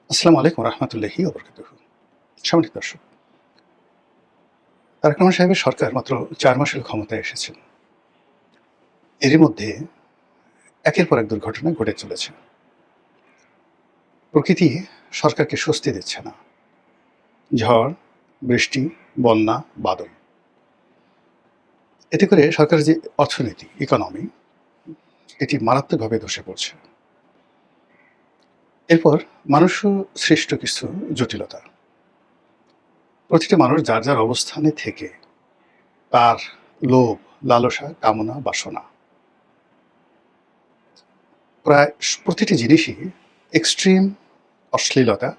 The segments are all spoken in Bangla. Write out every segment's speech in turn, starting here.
আসসালামু আলাইকুম রহমতুল্লাহি ওবরকাতুহু। সম্মানিত দর্শক, তারেক রহমান সাহেবের সরকার মাত্র ৪ মাসের ক্ষমতায় এসেছেন। এরই মধ্যে একের পর এক দুর্ঘটনা ঘটে চলেছে। প্রকৃতি সরকারকে স্বস্তি দিচ্ছে না। ঝড়, বৃষ্টি, বন্যা, বাদল। এতে করে সরকারের যে অর্থনীতি, ইকোনমি, এটি মারাত্মকভাবে ধসে পড়ছে। এরপর মানুষ সৃষ্ট কিছু জটিলতা। প্রতিটি মানুষ যার যার অবস্থানে থেকে তার লোভ, লালসা, কামনা, বাসনা প্রায় প্রতিটি জিনিসই এক্সট্রিম অশ্লীলতা,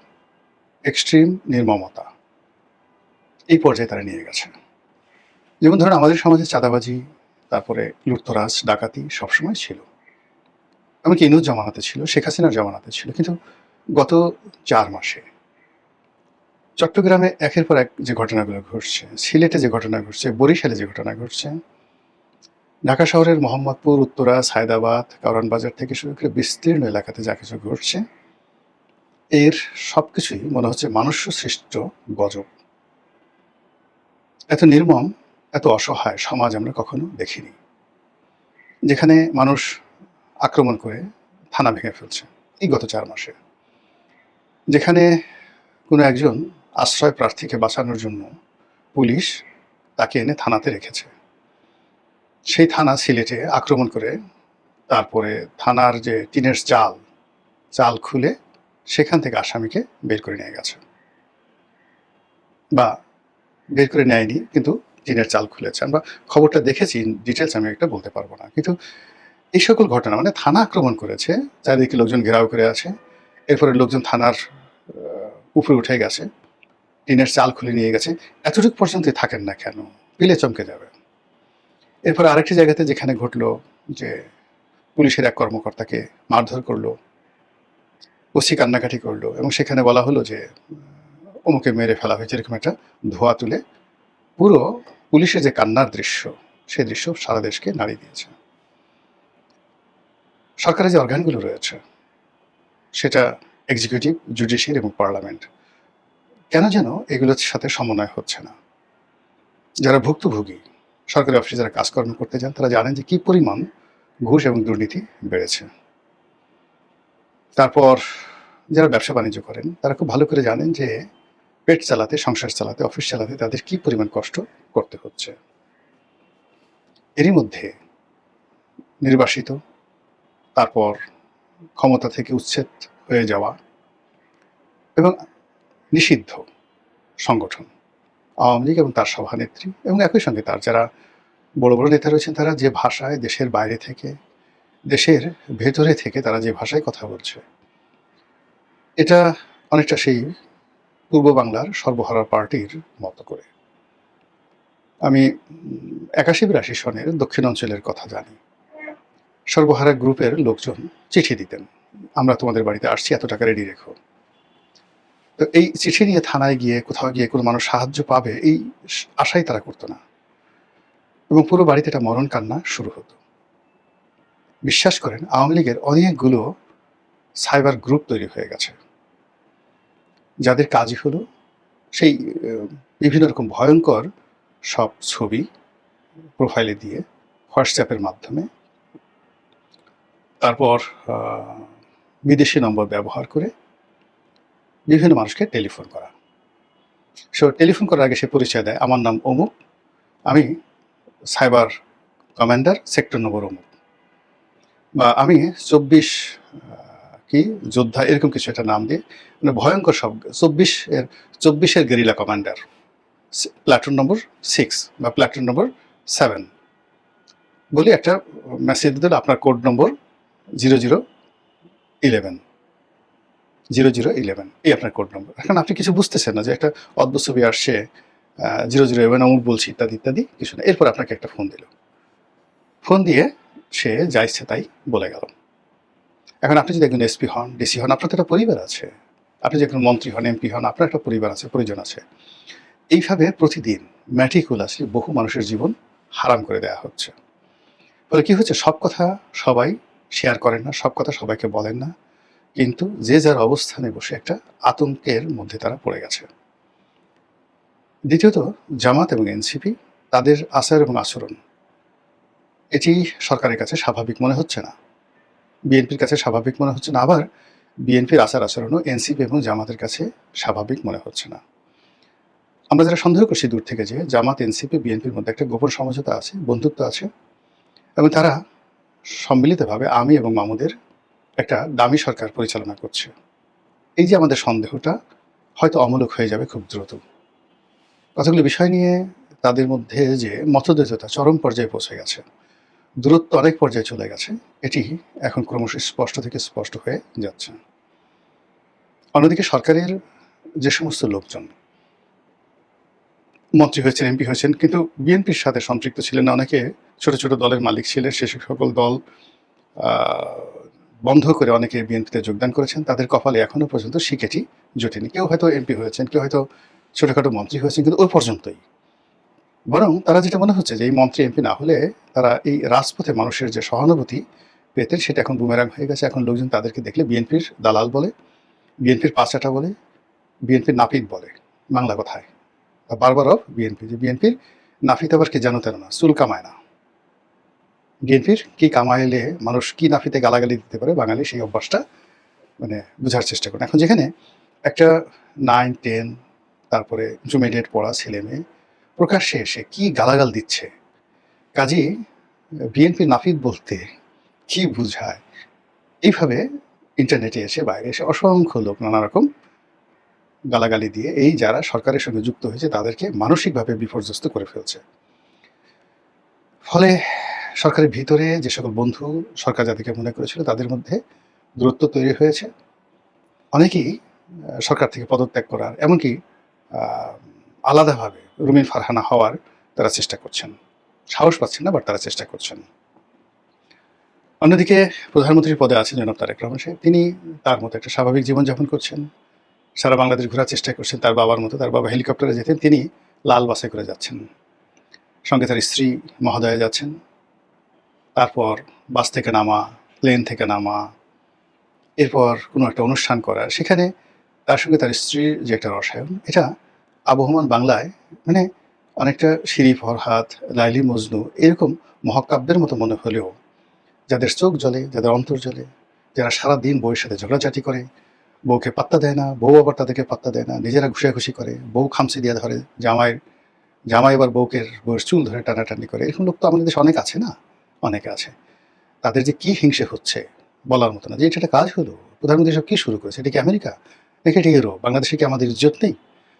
এক্সট্রিম নির্মমতা এই পর্যায়ে তারা নিয়ে গেছে। যেমন ধরুন আমাদের সমাজে চাঁদাবাজি, তারপরে লুটতরাজ, ডাকাতি সবসময় ছিল। এমনকি ইনুস জামানাতে ছিল, শেখ হাসিনার জামানাতে ছিল। কিন্তু গত ৪ মাসে চট্টগ্রামে একের পর এক যে ঘটনাগুলো ঘটছে, সিলেটে যে ঘটনা ঘটছে, বরিশালে যে ঘটনা ঘটছে, ঢাকা শহরের মোহাম্মদপুর, উত্তরা, সায়দাবাদ, কারওয়ান বাজার থেকে শুরু করে বিস্তীর্ণ এলাকাতে যা কিছু ঘটছে, এর সবকিছুই মনে হচ্ছে মানুষ সৃষ্ট গজব। এত নির্মম, এত অসহায় সমাজ আমরা কখনো দেখিনি, যেখানে মানুষ আক্রমণ করে থানা ভেঙে ফেলছে এই গত ৪ মাসে। যেখানে কোনো একজন আশ্রয় প্রার্থীকে বাঁচানোর জন্য পুলিশ তাকে এনে থানাতে রেখেছে, সেই থানা সিলেটে আক্রমণ করে তারপরে থানার যে টিনের চাল খুলে সেখান থেকে আসামিকে বের করে নিয়ে গেছে, বা বের করে নেয়নি কিন্তু টিনের চাল খুলেছে। আমরা খবরটা দেখেছি, ডিটেলস আমি একটা বলতে পারবো না। কিন্তু এই সকল ঘটনা মানে থানা আক্রমণ করেছে, চারিদিকে লোকজন ঘেরাও করে আছে, এরপরে লোকজন থানার উপরে উঠে গেছে, টিনের চাল খুলে নিয়ে গেছে, এতটুকু পর্যন্তই থাকেন না কেন, পিলে চমকে যাবে। এরপর আরেকটি জায়গাতে যেখানে ঘটলো যে পুলিশের এক কর্মকর্তাকে মারধর করলো, ওসি কান্নাকাটি করলো এবং সেখানে বলা হলো যে অমুকে মেরে ফেলা হয়েছে, এরকম একটা ধোয়া তুলে পুরো পুলিশের যে কান্নার দৃশ্য, সেই দৃশ্য সারা দেশকে নাড়িয়ে দিয়েছে। সরকারের যে অর্গানগুলো রয়েছে, সেটা এক্সিকিউটিভ, জুডিশিয়ারি এবং পার্লামেন্ট, কেন যেন এগুলোর সাথে সমন্বয় হচ্ছে না। যারা ভুক্তভোগী, সরকারি অফিসে যারা কাজকর্ম করতে যান, তারা জানেন যে কী পরিমাণ ঘুষ এবং দুর্নীতি বেড়েছে। তারপর যারা ব্যবসা বাণিজ্য করেন, তারা খুব ভালো করে জানেন যে পেট চালাতে, সংসার চালাতে, অফিস চালাতে তাদের কী পরিমাণ কষ্ট করতে হচ্ছে। এরই মধ্যে নির্বাসিত, তারপর ক্ষমতা থেকে উচ্ছেদ হয়ে যাওয়া এবং নিষিদ্ধ সংগঠন আওয়ামী লীগ এবং তার সভানেত্রী এবং একই সঙ্গে তার যারা বড় বড় নেতা রয়েছেন, তারা যে ভাষায় দেশের বাইরে থেকে, দেশের ভেতরে থেকে তারা যে ভাষায় কথা বলছে, এটা অনেকটা সেই পূর্ব বাংলার সর্বহারা পার্টির মতো করে। আমি ৮১-৮২ সনের দক্ষিণ অঞ্চলের কথা জানি। সর্বহারা গ্রুপের লোকজন চিঠি দিতেন, আমরা তোমাদের বাড়িতে আসছি, এত টাকা রেডি রেখো। তো এই চিঠি নিয়ে থানায় গিয়ে কোথাও গিয়ে কোনো মানুষ সাহায্য পাবে এই আশাই তারা করতো না, এবং পুরো বাড়িতে একটা মরণ কান্না শুরু হতো। বিশ্বাস করেন, আওয়ামী লীগের অনেকগুলো সাইবার গ্রুপ তৈরি হয়ে গেছে, যাদের কাজই হলো সেই বিভিন্ন রকম ভয়ঙ্কর সব ছবি প্রোফাইলে দিয়ে হোয়াটসঅ্যাপের মাধ্যমে, তারপর বিদেশি নম্বর ব্যবহার করে বিভিন্ন মানুষকে টেলিফোন করা। সে টেলিফোন করার আগে সে পরিচয় দেয়, আমার নাম অমুক, আমি সাইবার কমান্ডার, সেক্টর নম্বর অমুক, বা আমি ২৪ কি যোদ্ধা, এরকম কিছু একটা নাম দিয়ে, মানে ভয়ঙ্কর সব ২৪-এর গেরিলা কমান্ডার, প্ল্যাটুন নম্বর 6 বা প্ল্যাটুন নম্বর 7 বলে একটা মেসেজ দিল, আপনার কোড নম্বর 0011 এই আপনার কোড নম্বর। এখন আপনি কিছু বুঝতেছেন না যে একটা অদ্ভুত ছবি আসছে, 0011 অমুক বলছি, ইত্যাদি ইত্যাদি কিছু না। এরপর আপনাকে একটা ফোন দিল, ফোন দিয়ে সে যা ইচ্ছে তাই বলে গেল। এখন আপনি যদি একজন এসপি হন, ডিসি হন, আপনার তো একটা পরিবার আছে, আপনি যে কোনো মন্ত্রী হন, এমপি হন, আপনার একটা পরিবার আছে, পরিজন আছে। এইভাবে প্রতিদিন ম্যাটিকুলাসলি বহু মানুষের জীবন হারাম করে দেওয়া হচ্ছে। ফলে কী হচ্ছে, সব কথা সবাই শেয়ার করেন না, সব কথা সবাইকে বলেন না, কিন্তু যে যার অবস্থানে বসে একটা আতঙ্কের মধ্যে তারা পড়ে গেছে। দ্বিতীয়ত, জামাত এবং এনসিপি তাদের আচার এবং আচরণ এটি সরকারের কাছে স্বাভাবিক মনে হচ্ছে না, বিএনপির কাছে স্বাভাবিক মনে হচ্ছে না, আবার বিএনপির আচার আচরণও এনসিপি এবং জামাতের কাছে স্বাভাবিক মনে হচ্ছে না। আমরা যারা সন্দেহ করছি দূর থেকে যে জামাত, এনসিপি, বিএনপির মধ্যে একটা গোপন সমঝোতা আছে, বন্ধুত্ব আছে, এবং তারা সম্মিলিতভাবে আমি এবং মামুদের একটা দামি সরকার পরিচালনা করছে, এই যে আমাদের সন্দেহটা হয়তো অমূলক হয়ে যাবে খুব দ্রুত। কতগুলো বিষয় নিয়ে তাদের মধ্যে যে মতদ্বৈধতা চরম পর্যায়ে পৌঁছে গেছে, দূরত্ব অনেক পর্যায়ে চলে গেছে, এটি এখন ক্রমশ স্পষ্ট থেকে স্পষ্ট হয়ে যাচ্ছে। অন্যদিকে সরকারের যে সমস্ত লোকজন মন্ত্রী হয়েছেন, এমপি হয়েছেন, কিন্তু বিএনপির সাথে সম্পৃক্ত ছিলেন না, অনেকে ছোট ছোট দলের মালিক ছিলেন, সে সকল দল বন্ধ করে অনেকে বিএনপিতে যোগদান করেছেন, তাদের কপালে এখনো পর্যন্ত শিকেটি জোটেনি। কেউ হয়তো এমপি হয়েছেন, কেউ হয়তো ছোটখাটো মন্ত্রী হয়েছেন, কিন্তু ওই পর্যন্তই। বরং তারা যেটা মনে হচ্ছে যে এই মন্ত্রী এমপি না হলে তারা এই রাজপথে মানুষের যে সহানুভূতি পেতেন সেটা এখন বুমেরাং হয়ে গেছে। এখন লোকজন তাদেরকে দেখলে বিএনপির দালাল বলে, বিএনপির পাঁচাটা বলে, বিএনপির নাপিত বলে বাংলা কথায়, বারবার অফ বিএনপি, যে বিএনপির নাপিত আবার কি জানো তেন না, চুল কামায় না। বিএনপির কি কামাইলে মানুষ কি নাফিতে গালাগালি দিতে পারে, বাঙালি সেই অভ্যাসটা মানে বোঝার চেষ্টা করেন। এখন যেখানে একটা 9, 10 তারপরে ইন্টারমিডিয়েট পড়া ছেলে মেয়ে প্রকাশ্যে এসে কি গালাগাল দিচ্ছে, কাজী বিএনপি নাফিত বলতে কি বুঝায়, এইভাবে ইন্টারনেটে এসে বাইরে এসে অসংখ্য লোক নানা রকম গালাগালি দিয়ে এই যারা সরকারের সঙ্গে যুক্ত হয়েছে তাদেরকে মানসিকভাবে বিপর্যস্ত করে ফেলছে। ফলে সরকারের ভিতরে যে সকল বন্ধু সরকার যাদেরকে মনে করেছিল তাদের মধ্যে দূরত্ব তৈরি হয়েছে। অনেকেই সরকার থেকে পদত্যাগ করার, এমনকি আলাদাভাবে রুমিন ফারহানা হওয়ার তারা চেষ্টা করছেন, সাহস পাচ্ছেন না, বাট তারা চেষ্টা করছেন। অন্যদিকে প্রধানমন্ত্রীর পদে আছেন জনাব তারেক রহমান সাহেব, তিনি তার মতো একটা স্বাভাবিক জীবনযাপন করছেন, সারা বাংলাদেশ ঘোরার চেষ্টা করছেন তার বাবার মতো। তার বাবা হেলিকপ্টারে যেতেন, তিনি লাল বাসে করে যাচ্ছেন, সঙ্গে তার স্ত্রী মহোদয়া যাচ্ছেন। তারপর বাস থেকে নামা, প্লেন থেকে নামা, এরপর কোনো একটা অনুষ্ঠান করা, সেখানে তার সঙ্গে তার স্ত্রীর যে একটা রসায়ন, এটা আবহমান বাংলায় মানে অনেকটা শিরি ফরহাদ, লাইলি মজনু এরকম মহাকাব্যের মতো মনে হলেও যাদের চোখ জ্বলে, যাদের অন্তর জ্বলে, যারা সারাদিন বউয়ের সাথে ঝগড়াঝাটি করে, বউকে পাত্তা দেয় না, বউ আবার তাদেরকে পাত্তা দেয় না, নিজেরা ঘুষাঘুষি করে, বউ খামচি দিয়ে ধরে, জামাই আবার বউয়ের চুল ধরে টানাটানি করে, এরকম লোক তো আমাদের দেশে অনেক আছে না, অনেকে আছে। তাদের যে কি হিংসে হচ্ছে বলার মতো না, যে এটা একটা কাজ হলো, প্রধানমন্ত্রী সব কি শুরু করেছে, এটা কি আমেরিকা নাকি এটা ইউরোপ? বাংলাদেশে কি আমাদের ইজ্জত নেই?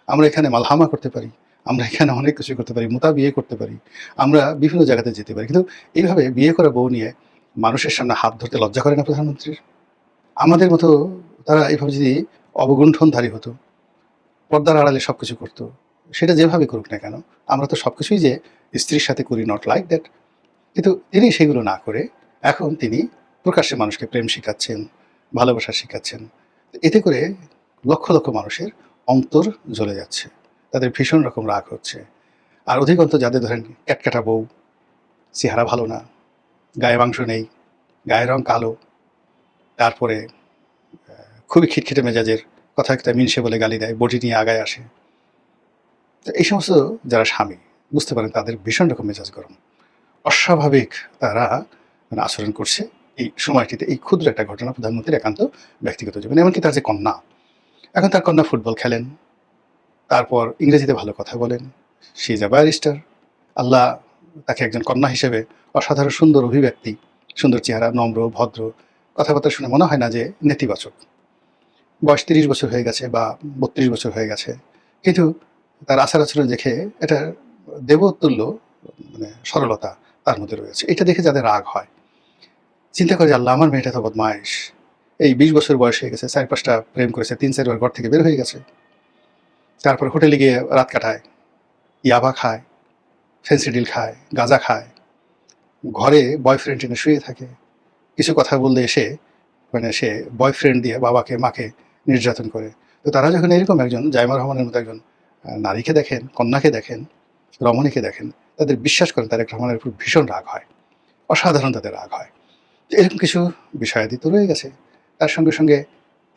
আমরা এখানে মালহামা করতে পারি, আমরা এখানে অনেক কিছু করতে পারি, মোতা বিয়ে করতে পারি, আমরা বিভিন্ন জায়গাতে যেতে পারি, কিন্তু এইভাবে বিয়ে করা বউ নিয়ে মানুষের সামনে হাত ধরতে লজ্জা করে না প্রধানমন্ত্রীর? আমাদের মতো তারা এইভাবে যদি অবগুণ্ঠনধারী হতো, পর্দার আড়ালে সব কিছু করতো, সেটা যেভাবে করুক না কেন, আমরা তো সব কিছুই যে স্ত্রীর সাথে করি, নট লাইক দ্যাট। কিন্তু তিনি সেগুলো না করে এখন তিনি প্রকাশ্যে মানুষকে প্রেম শিখাচ্ছেন, ভালোবাসা শিখাচ্ছেন। এতে করে লক্ষ লক্ষ মানুষের অন্তর জ্বলে যাচ্ছে, তাদের ভীষণ রকম রাগ হচ্ছে। আর অধিকন্ত যাদের ধরেন ক্যাটকাটা বউ, চেহারা ভালো না, গায়ে মাংস নেই, গায়ের রং কালো, তারপরে খুবই খিটখিটে মেজাজের, কথা একটা মিনসে বলে গালি দেয়, বডি নিয়ে আগায় আসে, তো এই সমস্ত যারা স্বামী বুঝতে পারেন তাদের ভীষণ রকম মেজাজ গরম, অস্বাভাবিক তারা মানে আচরণ করছে এই সময়টিতে। এই ক্ষুদ্র একটা ঘটনা প্রধানমন্ত্রীর একান্ত ব্যক্তিগত জীবন। এমনকি তার যে কন্যা, এখন তার কন্যা ফুটবল খেলেন, তারপর ইংরেজিতে ভালো কথা বলেন, সে ইজ আ ব্যারিস্টার। আল্লাহ তাকে একজন কন্যা হিসেবে অসাধারণ সুন্দর অভিব্যক্তি, সুন্দর চেহারা, নম্র ভদ্র, কথাবার্তা শুনে মনে হয় না যে নেতিবাচক। বয়স 30 বছর হয়ে গেছে বা 32 বছর হয়ে গেছে, কিন্তু তার আচার আচরণ দেখে এটা দেবতুল্য মানে সরলতা তার মধ্যে রয়েছে। এটা দেখে যাদের রাগ হয়, চিন্তা করে যে আল্লাহ আমার মেয়েটা তো বদমাইশ, এই 20 বছর বয়স হয়ে গেছে, 4-5টা প্রেম করেছে, 3-4 বার ঘর থেকে বের হয়ে গেছে, তারপর হোটেলে গিয়ে রাত কাটায়, ইয়াবা খায়, ফেন্সিডিল খায়, গাঁজা খায়, ঘরে বয়ফ্রেন্ড এনে শুয়ে থাকে, কিছু কথা বললে এসে মানে সে বয়ফ্রেন্ড দিয়ে বাবাকে মাকে নির্যাতন করে। তো তারা যখন এরকম একজন জাইমা রহমানের মতো একজন নারীকে দেখেন, কন্যাকে দেখেন, রমণীকে দেখেন, তাদের বিশ্বাস করেন তারেক রহমানের উপর ভীষণ রাগ হয়, অসাধারণ তাদের রাগ হয়। তো এরকম কিছু বিষয়াদি তো রয়ে গেছে। তার সঙ্গে সঙ্গে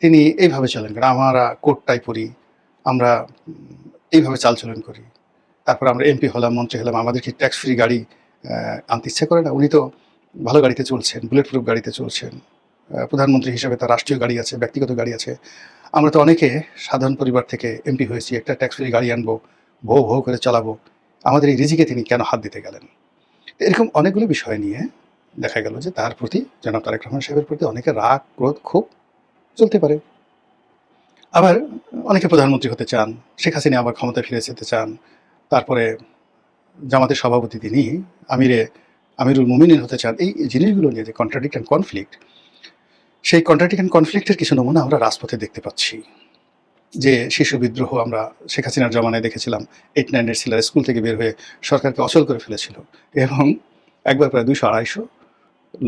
তিনি এইভাবে চলেন, কারণ আমরা কোট টাই পরি, আমরা এইভাবে চালচলন করি। তারপর আমরা এমপি হলাম, মন্ত্রী হলাম, আমাদের কি ট্যাক্স ফ্রি গাড়ি আনতে ইচ্ছে করে না? উনি তো ভালো গাড়িতে চলছেন, বুলেট প্রুফ গাড়িতে চলছেন। প্রধানমন্ত্রী হিসেবে তার রাষ্ট্রীয় গাড়ি আছে, ব্যক্তিগত গাড়ি আছে। আমরা তো অনেকে সাধারণ পরিবার থেকে এমপি হয়েছি, একটা ট্যাক্স ফ্রি গাড়ি আনবো, ভৌ ভৌ করে চালাবো। আমাদের এই রিজিকে তিনি কেন হাত দিতে গেলেন? এরকম অনেকগুলো বিষয় নিয়ে দেখা গেল যে তার প্রতি, জনাব তারেক রহমান সাহেবের প্রতি অনেকের রাগ, ক্রোধ, ক্ষোভ চলতে পারে। আবার অনেকে প্রধানমন্ত্রী হতে চান, শেখ হাসিনা আবার ক্ষমতায় ফিরে যেতে চান। তারপরে জামাতের সভাপতি তিনি আমিরুল মুমিনিন হতে চান। এই জিনিসগুলো নিয়ে যে কন্ট্রাডিক্ট অ্যান্ড কনফ্লিক্ট, সেই কন্ট্রাডিক্ট অ্যান্ড কনফ্লিক্টের কিছু নমুনা আমরা রাজপথে দেখতে পাচ্ছি। যে শিশু বিদ্রোহ আমরা শেখ হাসিনার জমানায় দেখেছিলাম। 8-9 ছেলেরা স্কুল থেকে বের হয়ে সরকারকে অচল করে ফেলেছিল, এবং একবার প্রায় 200-250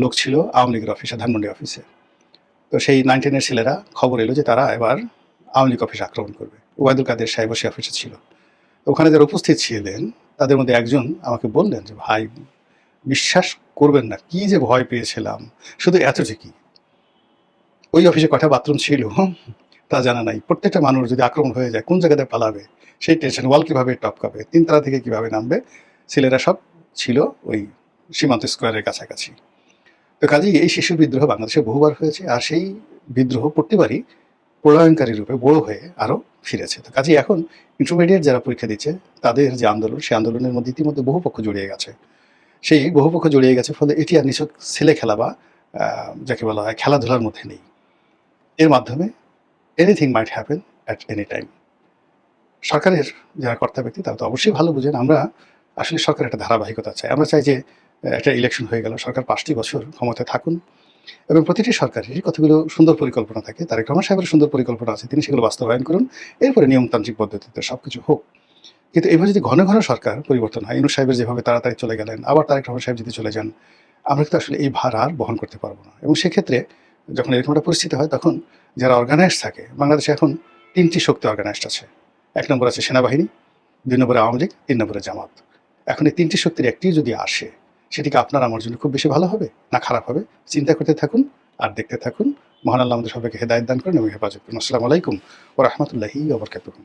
লোক ছিল আওয়ামী লীগের অফিসে, ধানমন্ডি অফিসে। তো সেই 9-10 ছেলেরা খবর এলো যে তারা এবার আওয়ামী লীগ অফিস আক্রমণ করবে। ওবায়দুল কাদের সাহেব সে অফিসে ছিল। ওখানে যারা উপস্থিত ছিলেন তাদের মধ্যে একজন আমাকে বললেন যে, ভাই বিশ্বাস করবেন না কি যে ভয় পেয়েছিলাম, শুধু এতটুকুই, ওই অফিসে কটা বাথরুম ছিল তা জানা নাই। প্রত্যেকটা মানুষ যদি আক্রমণ হয়ে যায় কোন জায়গাতে পালাবে, সেই টেনশন, ওয়াল কীভাবে টপকাবে, 3 তলা থেকে কীভাবে নামবে। ছেলেরা সব ছিল ওই সীমান্ত স্কোয়ারের কাছাকাছি। তো কাজেই এই শিশু বিদ্রোহ বাংলাদেশে বহুবার হয়েছে, আর সেই বিদ্রোহ প্রতিবারই প্রলয়ঙ্কারী রূপে বড় হয়ে আরও ফিরেছে। তো কাজেই এখন ইন্টারমিডিয়েট যারা পরীক্ষা দিচ্ছে তাদের যে আন্দোলন, সেই আন্দোলনের মধ্যে ইতিমধ্যে বহু পক্ষ জড়িয়ে গেছে। সেই বহু পক্ষ জড়িয়ে গেছে, ফলে এটি আর নিছক ছেলে খেলা বা যাকে বলা হয় খেলাধুলার মধ্যে নেই। এর মাধ্যমে anything might happen at any time. সরকারের যারা কর্তা ব্যক্তি তারা তো অবশ্যই ভালো বুঝেন। আমরা আসলে সরকারের একটা ধারাবাহিকতা চাই। আমরা চাই যে একটা ইলেকশন হয়ে গেল, সরকার 5টি বছর ক্ষমতায় থাকুন, এবং প্রতিটি সরকারেরই কতগুলো সুন্দর পরিকল্পনা থাকে। তারেক রহমান সাহেবের সুন্দর পরিকল্পনা আছে, তিনি সেগুলো বাস্তবায়ন করুন। এরপরে নিয়মতান্ত্রিক পদ্ধতিতে সবকিছু হোক। কিন্তু এবার যদি ঘন ঘন সরকার পরিবর্তন হয়, ইউনূস সাহেবের যেভাবে তাড়াতাড়ি চলে গেলেন, আবার তারেক রহমান সাহেব যদি চলে যান, আমরা কিন্তু আসলে এই ভার আর বহন করতে পারবো না। এবং সেক্ষেত্রে যখন এরকম একটা পরিস্থিতি হয়, তখন যারা অর্গানাইজড থাকে, বাংলাদেশে এখন 3টি শক্তি অর্গানাইজড আছে। 1 নম্বর আছে সেনাবাহিনী, 2 নম্বরে আওয়ামী লীগ, 3 নম্বরে জামাত। এখন এই 3টি শক্তির একটি যদি আসে, সেটিকে আপনার আমার জন্য খুব বেশি ভালো হবে না খারাপ হবে, চিন্তা করতে থাকুন আর দেখতে থাকুন। মহান আল্লাহ আমাদের সবাইকে হেদায়েত দান করেন এবং হেফাজত করুন। আসসালামু আলাইকুম ওয়া রাহমাতুল্লাহি ওয়া বারাকাতুহু।